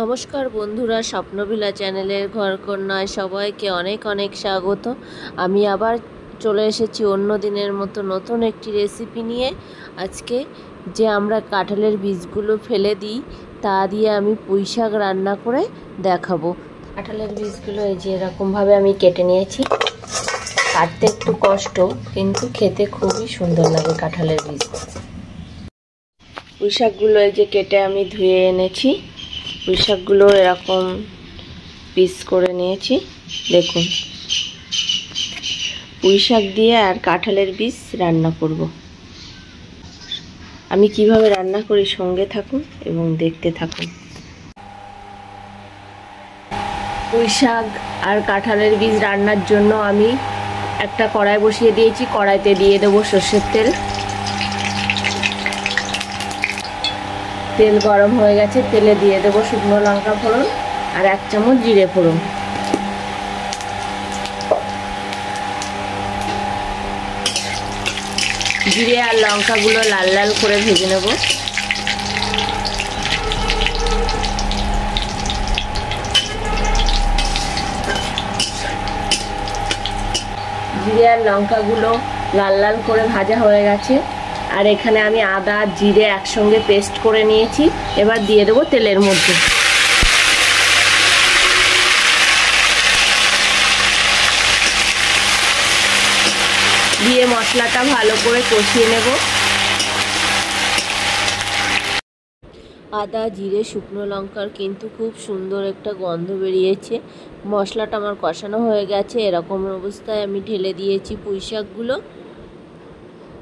নমস্কার বন্ধুরা, স্বপ্নভিলা চ্যানেলের ঘরকন্যায় সবাইকে অনেক অনেক স্বাগত। আমি আবার চলে এসেছি অন্য দিনের মতো নতুন একটি রেসিপি নিয়ে। আজকে যে আমরা কাঁঠালের বীজগুলো ফেলে দিই তা দিয়ে আমি পুঁইশাক রান্না করে দেখাবো। কাঁঠালের বীজগুলো এই যে এরকমভাবে আমি কেটে নিয়েছি। কাটতে একটু কষ্ট, কিন্তু খেতে খুবই সুন্দর লাগে কাঁঠালের বীজ। পুঁইশাকগুলো এই যে কেটে আমি ধুয়ে এনেছি। পুঁইশাকগুলো এরকম পিস করে নিয়েছি। দেখুন, পুঁইশাক দিয়ে আর কাঁঠালের বীজ রান্না করব। আমি কিভাবে রান্না করি সঙ্গে থাকুন এবং দেখতে থাকুন। পুঁইশাক আর কাঁঠালের বীজ রান্নার জন্য আমি একটা কড়াই বসিয়ে দিয়েছি। কড়াইতে দিয়ে দেবো সর্ষের তেল। তেল গরম হয়ে গেছে, তেলে দিয়ে দেবো শুকনো লঙ্কা ফোড়ন আর 1 চামচ জিরে ফোড়ন। জিরে আর লঙ্কাগুলো লাল লাল করে ভেজে নেব। জিরে আর লঙ্কাগুলো লাল লাল করে ভাজা হয়ে গেছে। আর এখানে আমি আদা জিরে একসঙ্গে পেস্ট করে নিয়েছি। এবার দিয়ে দেবো তেলের মধ্যে। দিয়ে মশলাটা ভালো করে কষিয়ে নেব। আদা জিরে শুকনো লঙ্কার কিন্তু খুব সুন্দর একটা গন্ধ বেরিয়েছে। মশলাটা আমার কষানো হয়ে গেছে। এরকম অবস্থায় আমি ঢেলে দিয়েছি পুঁইশাকগুলো।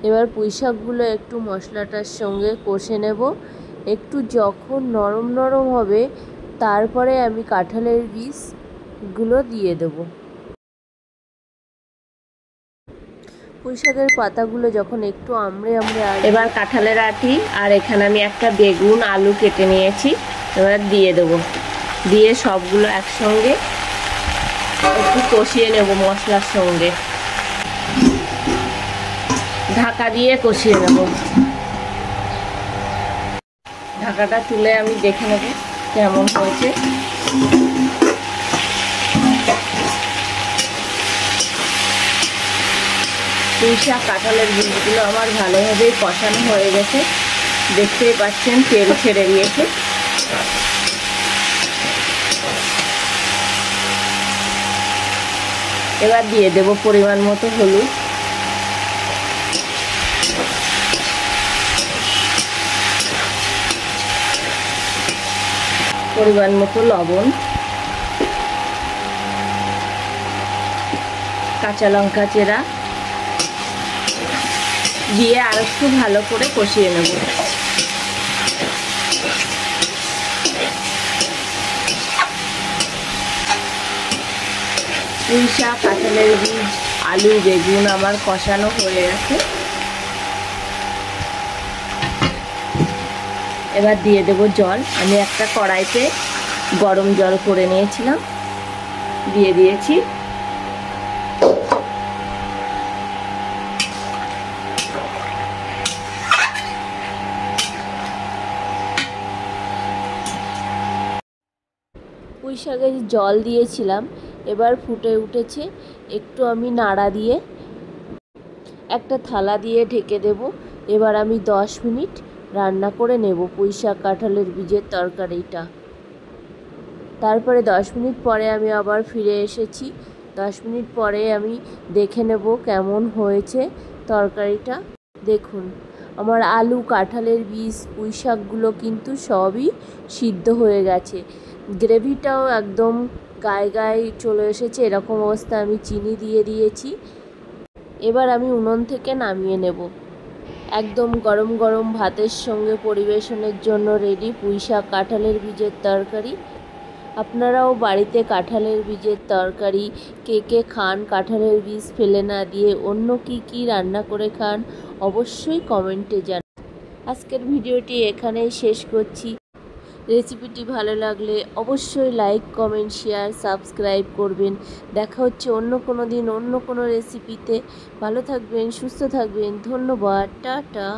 এবার পুঁইশাকগুলো একটু মশলাটার সঙ্গে কষে নেব। একটু যখন নরম নরম হবে তারপরে আমি কাঁঠালের বীজগুলো দিয়ে দেব। পুঁইশাকের পাতাগুলো যখন একটু আমড়ে এবার কাঁঠালের আটি আর এখানে আমি একটা বেগুন আলু কেটে নিয়েছি। এবার দিয়ে দেব। দিয়ে সবগুলো একসঙ্গে একটু কষিয়ে নেব মশলার সঙ্গে। ঢাকা দিয়ে কষিয়ে নেব। ঢাকাটা তুলে আমি দেখে নেব কেমন হয়েছে। পুঁইশাক কাঁঠালের বীজগুলো আমার ভালোভাবে কষানো হয়ে গেছে। দেখতেই পাচ্ছেন তেল ছেড়ে দিয়েছে। এবার দিয়ে দেব পরিমাণ মতো হলুদ, পরিমাণ মতো লবণ, কাঁচা লঙ্কা চেরা দিয়ে আর একটু ভালো করে কষিয়ে নেব। পুঁইশাক কাঁঠালের বীজ আলু বেগুন আমার কষানো হয়ে গেছে। এবার দিয়ে দেব জল। আমি একটা কড়াইতে গরম জল করে নিয়েছিলাম, দিয়ে দিয়েছি। পুঁইশাকে জল দিয়েছিলাম, এবার ফুটে উঠেছে। একটু আমি নাড়া দিয়ে একটা থালা দিয়ে ঢেকে দেব। এবার আমি 10 মিনিট রান্না করে নেব পুঁইশাক কাঁঠালের বীজের তরকারিটা। তারপরে 10 মিনিট পরে আমি আবার ফিরে এসেছি। 10 মিনিট পরে আমি দেখে নেব কেমন হয়েছে তরকারিটা। দেখুন, আমার আলু কাঁঠালের বীজ পুঁইশাকগুলো কিন্তু সবই সিদ্ধ হয়ে গেছে। গ্রেভিটাও একদম গায়ে গায়ে চলে এসেছে। এরকম অবস্থা আমি চিনি দিয়ে দিয়েছি। এবার আমি উনুন থেকে নামিয়ে নেব। একদম গরম গরম ভাতের সঙ্গে পরিবেশনের জন্য রেডি পুঁইশাক কাঁঠালের বীজের তরকারি। আপনারাও বাড়িতে কাঁঠালের বীজের তরকারি কে কে খান, কাঁঠালের বীজ ফেলে না দিয়ে অন্য কি রান্না করে খান, অবশ্যই কমেন্টে জানান। আজকের ভিডিওটি এখানেই শেষ করছি। রেসিপিটি ভালো লাগলে অবশ্যই লাইক কমেন্ট শেয়ার সাবস্ক্রাইব করবেন। দেখা হচ্ছে অন্য কোনো দিন অন্য কোনো রেসিপিতে। ভালো থাকবেন, সুস্থ থাকবেন। ধন্যবাদ। টাটা।